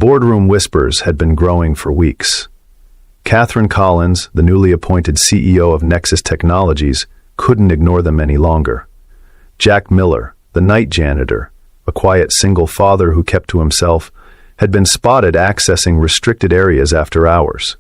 boardroom whispers had been growing for weeks. Catherine Collins, the newly appointed CEO of Nexus Technologies, couldn't ignore them any longer. Jack Miller, the night janitor, a quiet single father who kept to himself, had been spotted accessing restricted areas after hours.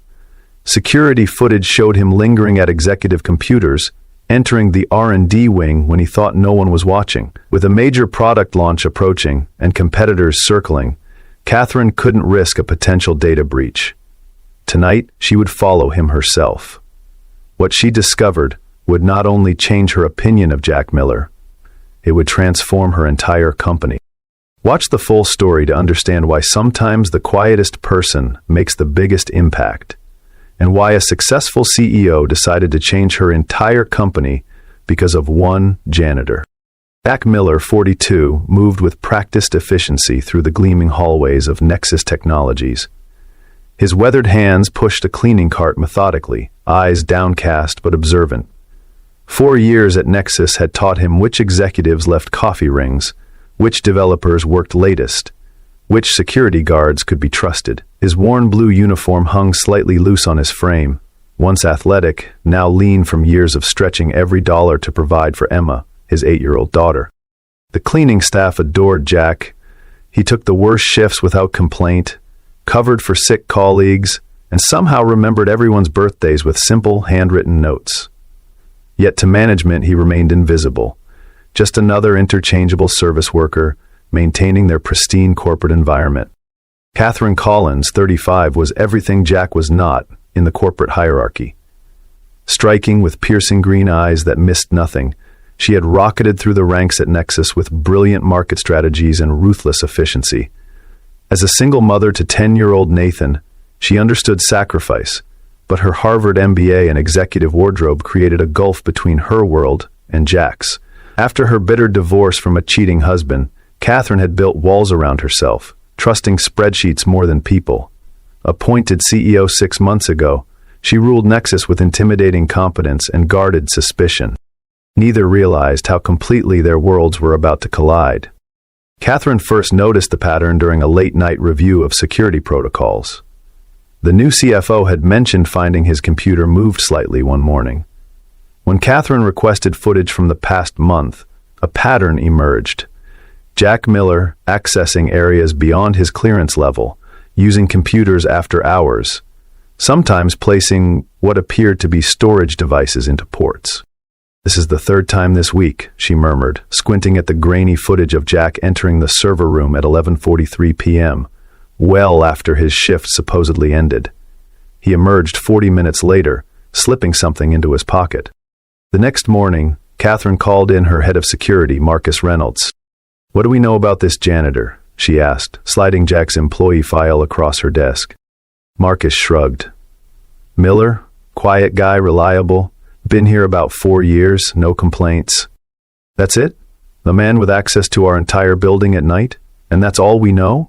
Security footage showed him lingering at executive computers, entering the R&D wing when he thought no one was watching. With a major product launch approaching and competitors circling, Catherine couldn't risk a potential data breach. Tonight, she would follow him herself. What she discovered would not only change her opinion of Jack Miller, it would transform her entire company. Watch the full story to understand why sometimes the quietest person makes the biggest impact, and why a successful CEO decided to change her entire company because of one janitor. Jack Miller, 42, moved with practiced efficiency through the gleaming hallways of Nexus Technologies. His weathered hands pushed a cleaning cart methodically, eyes downcast but observant. 4 years at Nexus had taught him which executives left coffee rings, which developers worked latest, which security guards could be trusted. His worn blue uniform hung slightly loose on his frame, once athletic, now lean from years of stretching every dollar to provide for Emma, his 8-year-old daughter. The cleaning staff adored Jack. He took the worst shifts without complaint, covered for sick colleagues, and somehow remembered everyone's birthdays with simple, handwritten notes. Yet to management he remained invisible, just another interchangeable service worker, maintaining their pristine corporate environment. Catherine Collins, 35, was everything Jack was not in the corporate hierarchy. Striking with piercing green eyes that missed nothing, she had rocketed through the ranks at Nexus with brilliant market strategies and ruthless efficiency. As a single mother to 10-year-old Nathan, she understood sacrifice, but her Harvard MBA and executive wardrobe created a gulf between her world and Jack's. After her bitter divorce from a cheating husband, Catherine had built walls around herself, trusting spreadsheets more than people. Appointed CEO 6 months ago, she ruled Nexus with intimidating competence and guarded suspicion. Neither realized how completely their worlds were about to collide. Catherine first noticed the pattern during a late-night review of security protocols. The new CFO had mentioned finding his computer moved slightly one morning. When Catherine requested footage from the past month, a pattern emerged. Jack Miller accessing areas beyond his clearance level, using computers after hours, sometimes placing what appeared to be storage devices into ports. "This is the third time this week," she murmured, squinting at the grainy footage of Jack entering the server room at 11:43 p.m., well after his shift supposedly ended. He emerged 40 minutes later, slipping something into his pocket. The next morning, Catherine called in her head of security, Marcus Reynolds. "What do we know about this janitor?" she asked, sliding Jack's employee file across her desk. Marcus shrugged. "Miller, quiet guy, reliable, been here about 4 years, no complaints." "That's it? The man with access to our entire building at night? And that's all we know?"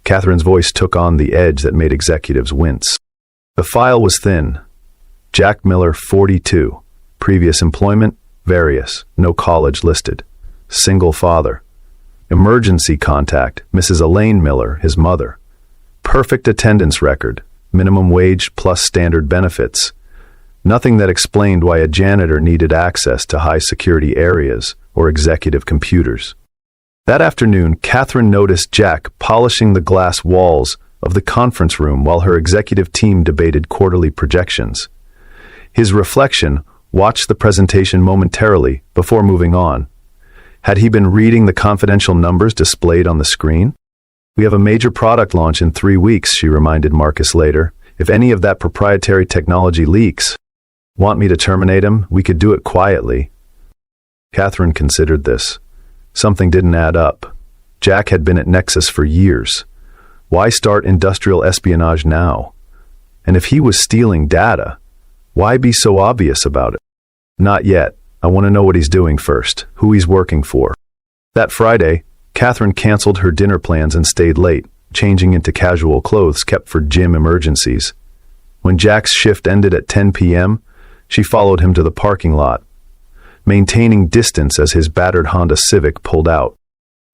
Catherine's voice took on the edge that made executives wince. The file was thin. Jack Miller, 42. Previous employment, various, no college listed. Single father. Emergency contact, Mrs. Elaine Miller, his mother. Perfect attendance record, minimum wage plus standard benefits. Nothing that explained why a janitor needed access to high-security areas or executive computers. That afternoon, Catherine noticed Jack polishing the glass walls of the conference room while her executive team debated quarterly projections. His reflection watched the presentation momentarily before moving on. Had he been reading the confidential numbers displayed on the screen? "We have a major product launch in 3 weeks, she reminded Marcus later. "If any of that proprietary technology leaks, want me to terminate him? We could do it quietly." Catherine considered this. Something didn't add up. Jack had been at Nexus for years. Why start industrial espionage now? And if he was stealing data, why be so obvious about it? "Not yet. I want to know what he's doing first, who he's working for." That Friday, Catherine canceled her dinner plans and stayed late, changing into casual clothes kept for gym emergencies. When Jack's shift ended at 10 p.m., she followed him to the parking lot, maintaining distance as his battered Honda Civic pulled out.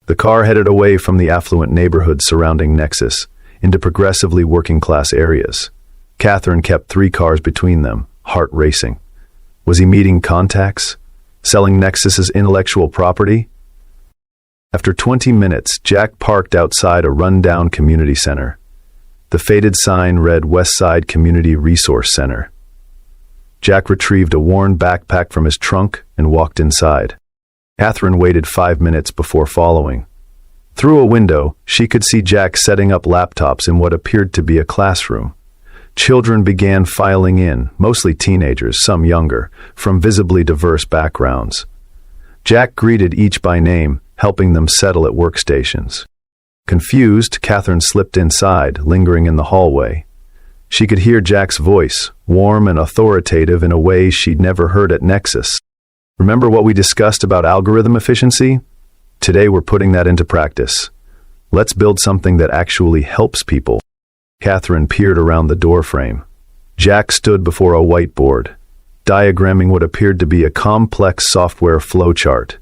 The car headed away from the affluent neighborhoods surrounding Nexus into progressively working-class areas. Catherine kept 3 cars between them, heart racing. Was he meeting contacts? Selling Nexus's intellectual property? After 20 minutes, Jack parked outside a rundown community center. The faded sign read Westside Community Resource Center. Jack retrieved a worn backpack from his trunk and walked inside. Catherine waited 5 minutes before following. Through a window, she could see Jack setting up laptops in what appeared to be a classroom. Children began filing in, mostly teenagers, some younger, from visibly diverse backgrounds. Jack greeted each by name, helping them settle at workstations. Confused, Catherine slipped inside, lingering in the hallway. She could hear Jack's voice, warm and authoritative in a way she'd never heard at Nexus. Remember what we discussed about algorithm efficiency? Today we're putting that into practice. Let's build something that actually helps people. Catherine peered around the doorframe. Jack stood before a whiteboard, diagramming what appeared to be a complex software flowchart.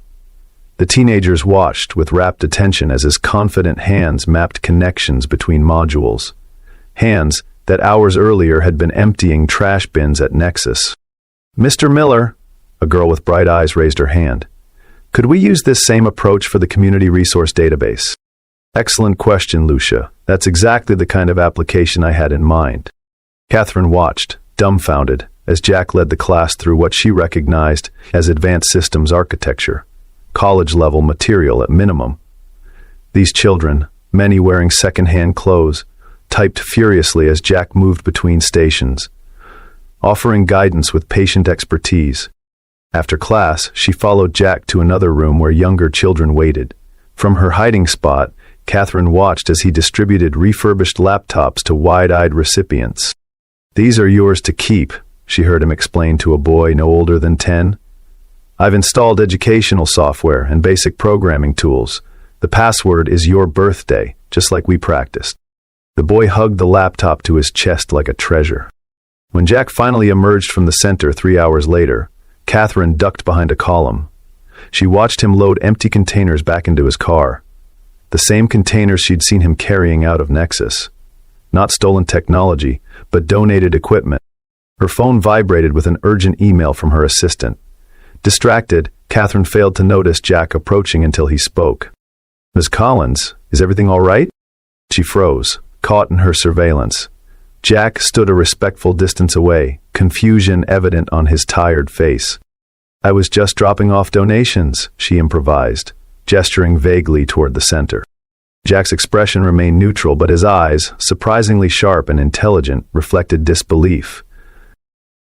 The teenagers watched with rapt attention as his confident hands mapped connections between modules. Hands that hours earlier had been emptying trash bins at Nexus. "Mr. Miller," a girl with bright eyes raised her hand. "Could we use this same approach for the community resource database?" "Excellent question, Lucia. That's exactly the kind of application I had in mind." Catherine watched, dumbfounded, as Jack led the class through what she recognized as advanced systems architecture, college-level material at minimum. These children, many wearing second-hand clothes, typed furiously as Jack moved between stations, offering guidance with patient expertise. After class, she followed Jack to another room where younger children waited. From her hiding spot, Catherine watched as he distributed refurbished laptops to wide-eyed recipients. "These are yours to keep," she heard him explain to a boy no older than 10. "I've installed educational software and basic programming tools. The password is your birthday, just like we practiced." The boy hugged the laptop to his chest like a treasure. When Jack finally emerged from the center 3 hours later, Catherine ducked behind a column. She watched him load empty containers back into his car. The same containers she'd seen him carrying out of Nexus. Not stolen technology, but donated equipment. Her phone vibrated with an urgent email from her assistant. Distracted, Catherine failed to notice Jack approaching until he spoke. "Ms. Collins, is everything all right?" She froze, caught in her surveillance. Jack stood a respectful distance away, confusion evident on his tired face. "I was just dropping off donations," she improvised, gesturing vaguely toward the center. Jack's expression remained neutral, but his eyes, surprisingly sharp and intelligent, reflected disbelief.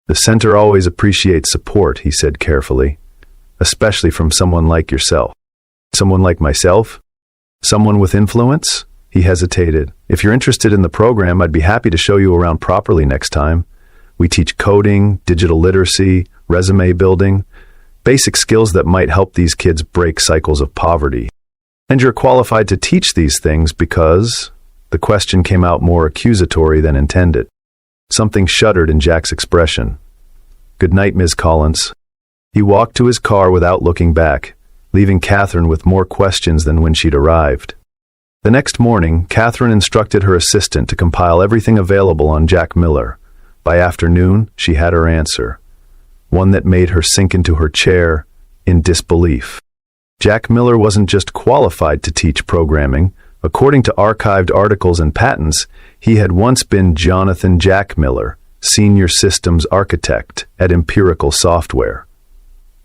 "The center always appreciates support," he said carefully, "especially from someone like yourself." "Someone like myself? Someone with influence?" He hesitated. "If you're interested in the program, I'd be happy to show you around properly next time. We teach coding, digital literacy, resume building, basic skills that might help these kids break cycles of poverty. And you're qualified to teach these things because..." The question came out more accusatory than intended. Something shuddered in Jack's expression. "Good night, Ms. Collins." He walked to his car without looking back, leaving Catherine with more questions than when she'd arrived. The next morning, Catherine instructed her assistant to compile everything available on Jack Miller. By afternoon, she had her answer. One that made her sink into her chair in disbelief. Jack Miller wasn't just qualified to teach programming. According to archived articles and patents, he had once been Jonathan Jack Miller, Senior Systems Architect at Empirical Software.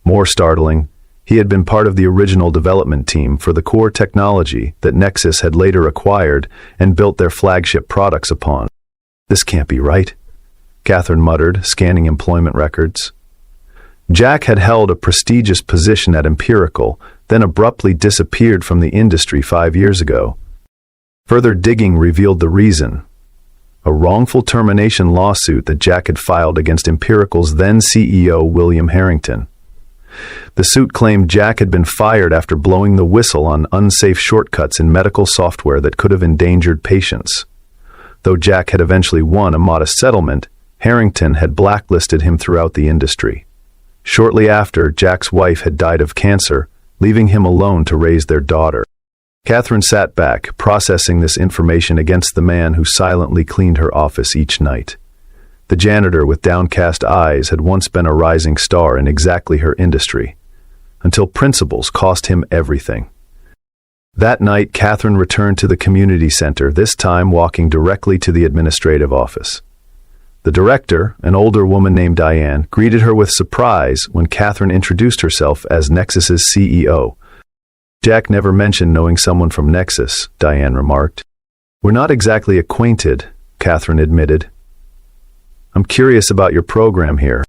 More startling, he had been part of the original development team for the core technology that Nexus had later acquired and built their flagship products upon. "This can't be right," Catherine muttered, scanning employment records. Jack had held a prestigious position at Empirical, then abruptly disappeared from the industry 5 years ago. Further digging revealed the reason: a wrongful termination lawsuit that Jack had filed against Empirical's then CEO William Harrington. The suit claimed Jack had been fired after blowing the whistle on unsafe shortcuts in medical software that could have endangered patients. Though Jack had eventually won a modest settlement, Harrington had blacklisted him throughout the industry. Shortly after, Jack's wife had died of cancer, leaving him alone to raise their daughter. Catherine sat back, processing this information against the man who silently cleaned her office each night. The janitor with downcast eyes had once been a rising star in exactly her industry, until principles cost him everything. That night, Catherine returned to the community center, this time walking directly to the administrative office. The director, an older woman named Diane, greeted her with surprise when Catherine introduced herself as Nexus's CEO. "Jack never mentioned knowing someone from Nexus," Diane remarked. "We're not exactly acquainted," Catherine admitted. "I'm curious about your program here."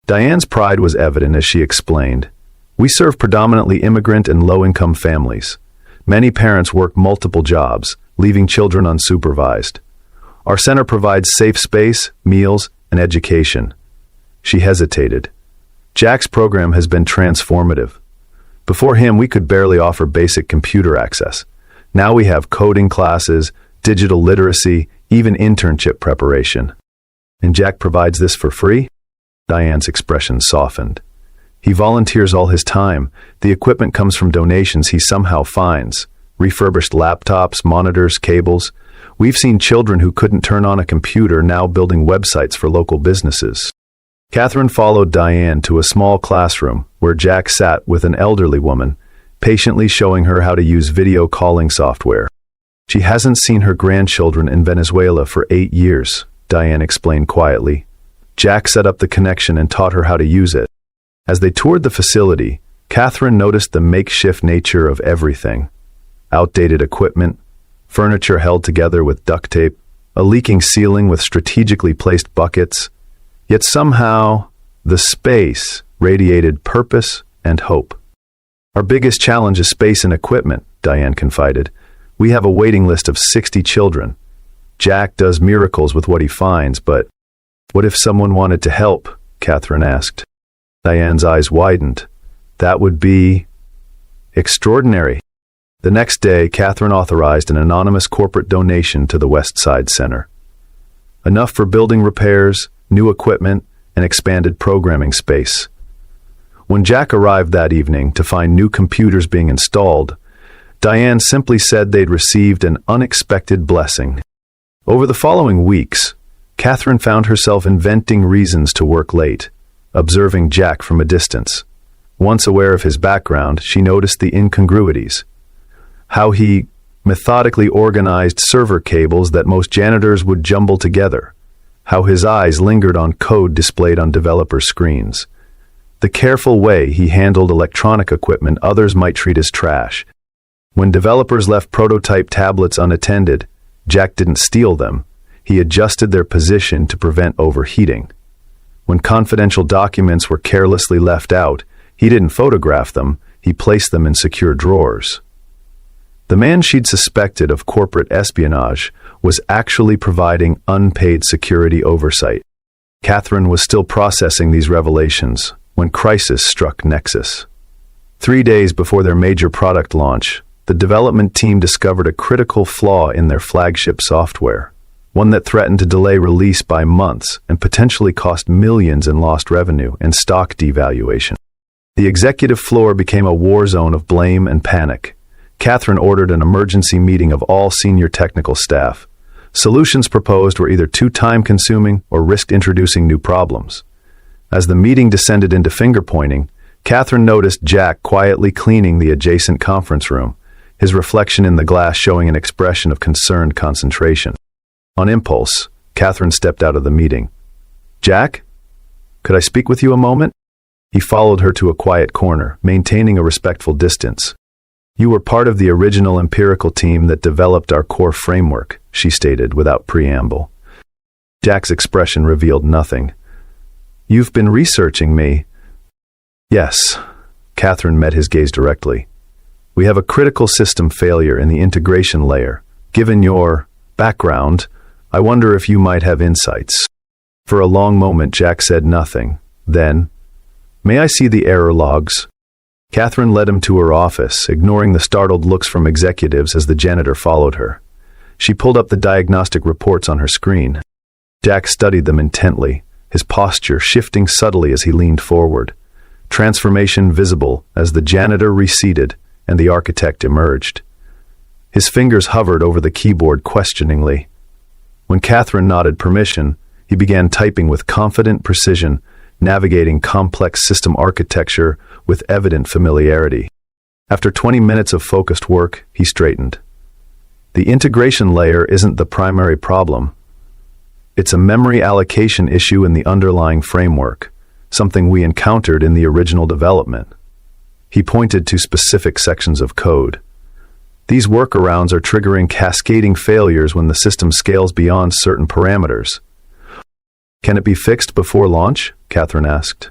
Diane's pride was evident as she explained. "We serve predominantly immigrant and low-income families. Many parents work multiple jobs, leaving children unsupervised. Our center provides safe space, meals, and education." She hesitated. "Jack's program has been transformative. Before him, we could barely offer basic computer access. Now we have coding classes, digital literacy, even internship preparation." "And Jack provides this for free?" Diane's expression softened. "He volunteers all his time. The equipment comes from donations he somehow finds. Refurbished laptops, monitors, cables. We've seen children who couldn't turn on a computer now building websites for local businesses." Catherine followed Diane to a small classroom where Jack sat with an elderly woman, patiently showing her how to use video calling software. "She hasn't seen her grandchildren in Venezuela for 8 years, Diane explained quietly. Jack set up the connection and taught her how to use it. As they toured the facility, Catherine noticed the makeshift nature of everything. Outdated equipment, furniture held together with duct tape, a leaking ceiling with strategically placed buckets. Yet somehow, the space radiated purpose and hope. "Our biggest challenge is space and equipment," Diane confided. "We have a waiting list of 60 children. Jack does miracles with what he finds, but what if someone wanted to help?" Catherine asked. Diane's eyes widened. "That would be extraordinary." The next day, Catherine authorized an anonymous corporate donation to the West Side Center. Enough for building repairs, new equipment, and expanded programming space. When Jack arrived that evening to find new computers being installed, Diane simply said they'd received an unexpected blessing. Over the following weeks, Catherine found herself inventing reasons to work late, observing Jack from a distance. Once aware of his background, she noticed the incongruities. How he methodically organized server cables that most janitors would jumble together. How his eyes lingered on code displayed on developer screens. The careful way he handled electronic equipment others might treat as trash. When developers left prototype tablets unattended, Jack didn't steal them. He adjusted their position to prevent overheating. When confidential documents were carelessly left out, he didn't photograph them, he placed them in secure drawers. The man she'd suspected of corporate espionage was actually providing unpaid security oversight. Catherine was still processing these revelations when crisis struck Nexus. 3 days before their major product launch, the development team discovered a critical flaw in their flagship software, one that threatened to delay release by months and potentially cost millions in lost revenue and stock devaluation. The executive floor became a war zone of blame and panic. Catherine ordered an emergency meeting of all senior technical staff. Solutions proposed were either too time-consuming or risked introducing new problems. As the meeting descended into finger-pointing, Catherine noticed Jack quietly cleaning the adjacent conference room, his reflection in the glass showing an expression of concerned concentration. On impulse, Catherine stepped out of the meeting. "Jack, could I speak with you a moment?" He followed her to a quiet corner, maintaining a respectful distance. "You were part of the original empirical team that developed our core framework," she stated without preamble. Jack's expression revealed nothing. "You've been researching me." "Yes." Catherine met his gaze directly. "We have a critical system failure in the integration layer. Given your background, I wonder if you might have insights." For a long moment, Jack said nothing. Then, "May I see the error logs?" Catherine led him to her office, ignoring the startled looks from executives as the janitor followed her. She pulled up the diagnostic reports on her screen. Jack studied them intently, his posture shifting subtly as he leaned forward. Transformation visible as the janitor receded and the architect emerged. His fingers hovered over the keyboard questioningly. When Catherine nodded permission, he began typing with confident precision, navigating complex system architecture with evident familiarity. After 20 minutes of focused work, he straightened. The integration layer isn't the primary problem. It's a memory allocation issue in the underlying framework, something we encountered in the original development. He pointed to specific sections of code. These workarounds are triggering cascading failures when the system scales beyond certain parameters. Can it be fixed before launch? Catherine asked.